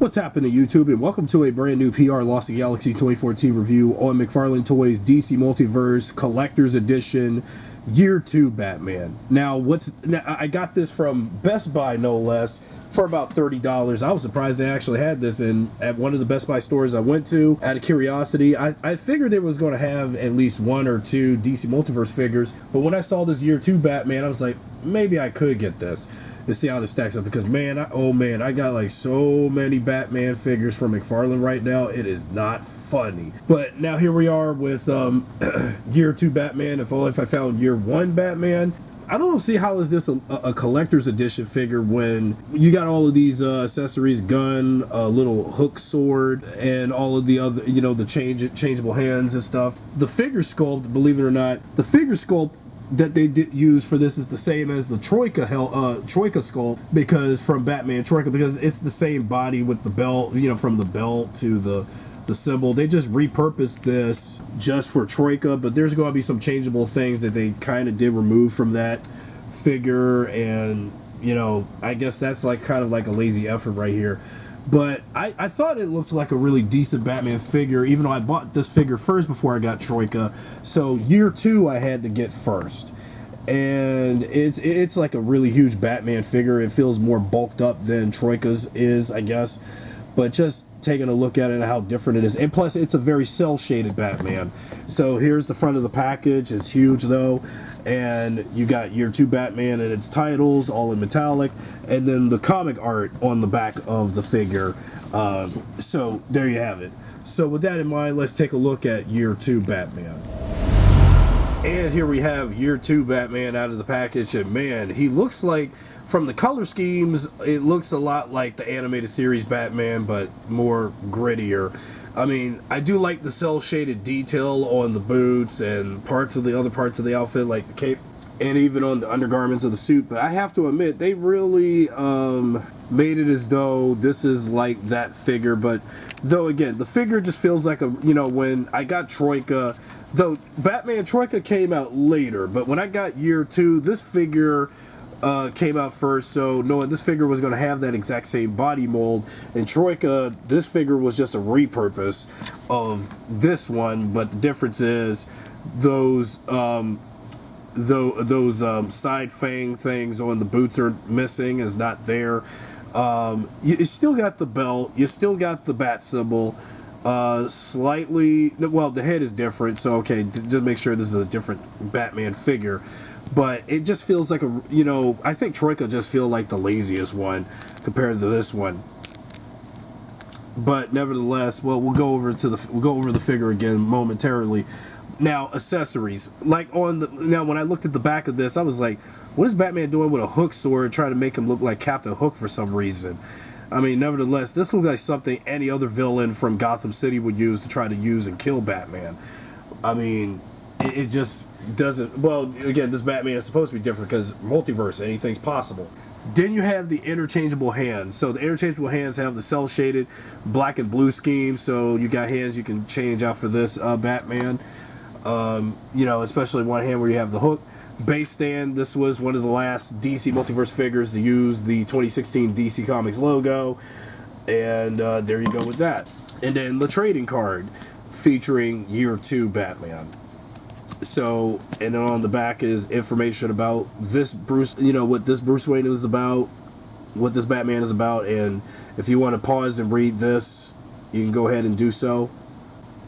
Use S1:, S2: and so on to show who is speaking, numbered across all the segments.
S1: What's happening, YouTube, and welcome to a brand new PRLostGalaxy 2014 review on McFarlane Toys DC Multiverse Collector's Edition Year 2 Batman. Now, I got this from Best Buy, no less, for about $30. I was surprised they actually had this at one of the Best Buy stores I went to. Out of curiosity, I figured it was going to have at least one or two DC Multiverse figures, but when I saw this Year 2 Batman, I was like, maybe I could get this to see how this stacks up, because I got like so many Batman figures from McFarlane right now. It is not funny. But now here we are with Year 2 Batman. If only if I found Year 1 Batman. I don't see how is this a collector's edition figure when you got all of these accessories, gun, a little hook sword, and all of the other, the changeable hands and stuff. The figure sculpt, believe it or not, the figure sculpt that they did use for this is the same as the Troika sculpt, because from Batman Troika, because it's the same body with the belt, from the belt to the symbol. They just repurposed this just for Troika, but there's going to be some changeable things that they kind of did remove from that figure, and I guess that's kind of like a lazy effort right here. But I thought it looked like a really decent Batman figure, even though I bought this figure first before I got Troika. So Year 2 I had to get first. And it's like a really huge Batman figure. It feels more bulked up than Troika's is, I guess. But just taking a look at it and how different it is. And plus, it's a very cel-shaded Batman. So here's the front of the package. It's huge, though. And you got Year 2 Batman and its titles, all in metallic. And then the comic art on the back of the figure. So there you have it. So with that in mind, let's take a look at Year 2 Batman. And here we have Year 2 Batman out of the package. And man, he looks like, from the color schemes, it looks a lot like the animated series Batman, but more grittier. I mean, I do like the cel-shaded detail on the boots and parts of the other parts of the outfit, like the cape, and even on the undergarments of the suit. But I have to admit, they really made it as though this is like that figure. But though, again, the figure just feels like when I got Troika, though Batman Troika came out later, but when I got Year 2, this figure came out first, so knowing this figure was going to have that exact same body mold. And Troika, this figure was just a repurpose of this one, but the difference is those side fang things on the boots are missing, is not there. You still got the belt, you still got the bat symbol, slightly, well, the head is different, so okay, just make sure this is a different Batman figure. But it just feels like I think Troika just feel like the laziest one compared to this one. But nevertheless, well, we'll go over the figure again momentarily. Now, accessories, now when I looked at the back of this, I was like, what is Batman doing with a hook sword, trying to make him look like Captain Hook for some reason? I mean, nevertheless, this looks like something any other villain from Gotham City would use to try to use and kill Batman. I mean, it just doesn't. Well, again, this Batman is supposed to be different because multiverse, anything's possible. Then you have the interchangeable hands. So the interchangeable hands have the cel-shaded black and blue scheme. So you got hands you can change out for this Batman. Especially one hand where you have the hook. Base stand. This was one of the last DC Multiverse figures to use the 2016 DC Comics logo. And there you go with that. And then the trading card featuring Year 2 Batman. So, and then on the back is information about this Bruce, what this Bruce Wayne is about, what this Batman is about, and if you want to pause and read this, you can go ahead and do so.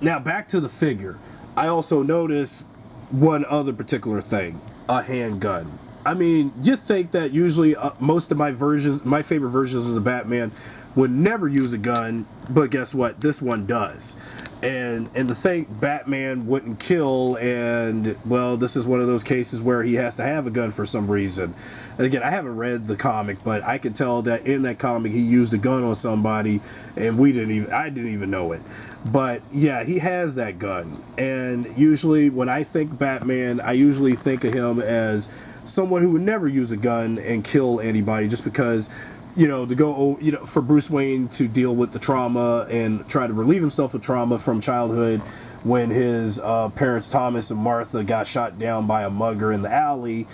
S1: Now, back to the figure. I also noticed one other particular thing, a handgun. I mean, you think that usually most of my favorite versions of the Batman would never use a gun, but guess what? This one does. And to think Batman wouldn't kill, and well, this is one of those cases where he has to have a gun for some reason. And again, I haven't read the comic, but I could tell that in that comic he used a gun on somebody, and I didn't even know it. But yeah, he has that gun. And usually when I think Batman, I usually think of him as someone who would never use a gun and kill anybody, just because to go, for Bruce Wayne to deal with the trauma and try to relieve himself of trauma from childhood when his parents, Thomas and Martha, got shot down by a mugger in the alley.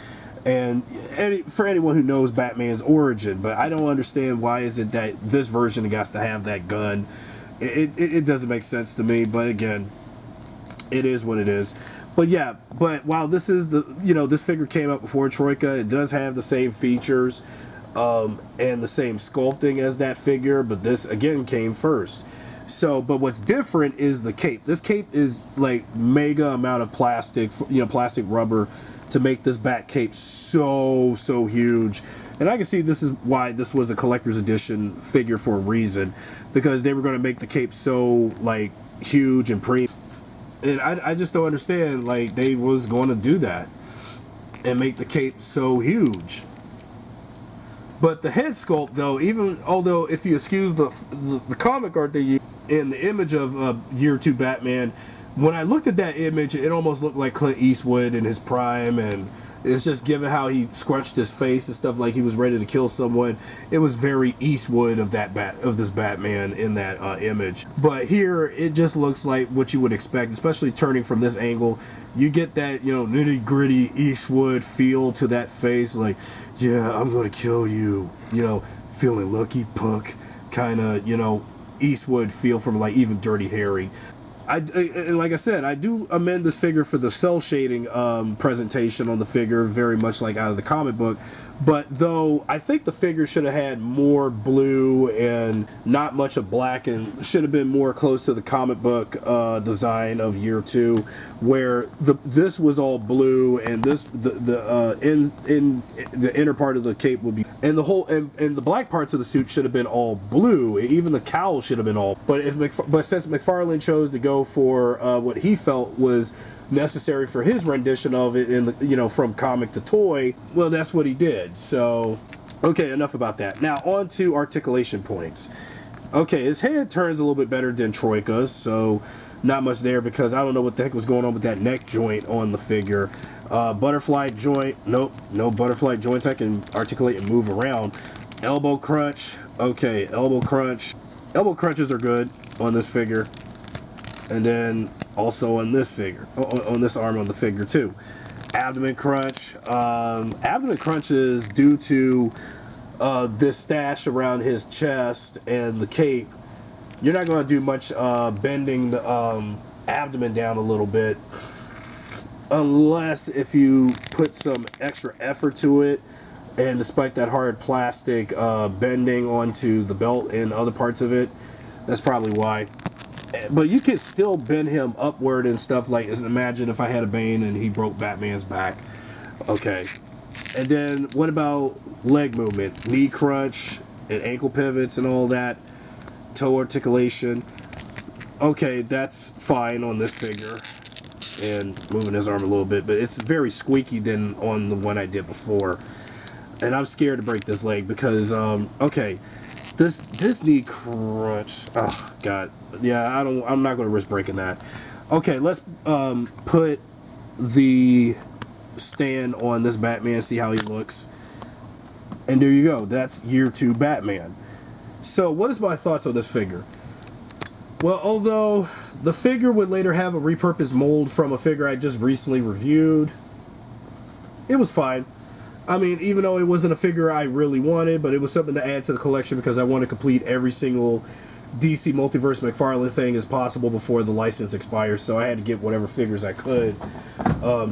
S1: And for anyone who knows Batman's origin, but I don't understand why is it that this version has to have that gun. It doesn't make sense to me, but again, it is what it is. But yeah, but while this is this figure came out before Troika, it does have the same features and the same sculpting as that figure, but this again came first. So, but what's different is the cape. This cape is like mega amount of plastic, plastic rubber to make this Bat cape so huge. And I can see this is why this was a collector's edition figure for a reason, because they were going to make the cape so like huge and premium. And I just don't understand, like, they was going to do that and make the cape so huge. But the head sculpt, though, although if you excuse the comic art they used in the image of Year 2 Batman, when I looked at that image, it almost looked like Clint Eastwood in his prime, and it's just given how he scrunched his face and stuff like he was ready to kill someone. It was very Eastwood of this Batman in that image. But here, it just looks like what you would expect, especially turning from this angle. You get that, nitty gritty Eastwood feel to that face, like, yeah, I'm gonna kill you, feeling lucky punk, kind of, Eastwood feel from like even Dirty Harry. And like I said, I do amend this figure for the cell shading presentation on the figure, very much like out of the comic book. But though I think the figure should have had more blue and not much of black, and should have been more close to the comic book design of Year 2, where this was all blue, and in the inner part of the cape would be, and the whole and the black parts of the suit should have been all blue. Even the cowl should have been all. But since McFarlane chose to go for what he felt was necessary for his rendition of it in the, from comic to toy, well, that's what he did. So okay, enough about that. Now on to articulation points. Okay, his head turns a little bit better than Troika's, so not much there, because I don't know what the heck was going on with that neck joint on the figure. Butterfly joint, nope, no butterfly joints I can articulate and move around. Elbow crunch, okay, elbow crunch. Elbow crunches are good on this figure, and then also on this figure, on this arm on the figure too. Abdomen crunch. Abdomen crunch is due to this stash around his chest and the cape. You're not going to do much bending the abdomen down a little bit, unless if you put some extra effort to it. And despite that hard plastic bending onto the belt and other parts of it, that's probably why. But you could still bend him upward and stuff, like, imagine if I had a Bane and he broke Batman's back. Okay. And then what about leg movement? Knee crunch and ankle pivots and all that. Toe articulation. Okay, that's fine on this figure. And moving his arm a little bit, but it's very squeaky than on the one I did before. And I'm scared to break this leg because, okay, this knee crunch, oh god, yeah, I'm not going to risk breaking that. Okay, let's put the stand on this Batman, see how he looks, and there you go. That's Year 2 Batman. So what is my thoughts on this figure? Well, although the figure would later have a repurposed mold from a figure I just recently reviewed, it was fine. I mean, even though it wasn't a figure I really wanted, but it was something to add to the collection because I want to complete every single DC Multiverse McFarlane thing as possible before the license expires, so I had to get whatever figures I could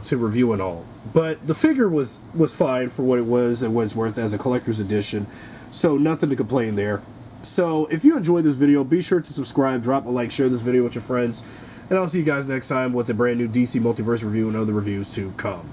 S1: to review and all. But the figure was fine for what it was and what it's worth as a collector's edition, so nothing to complain there. So if you enjoyed this video, be sure to subscribe, drop a like, share this video with your friends, and I'll see you guys next time with a brand new DC Multiverse review and other reviews to come.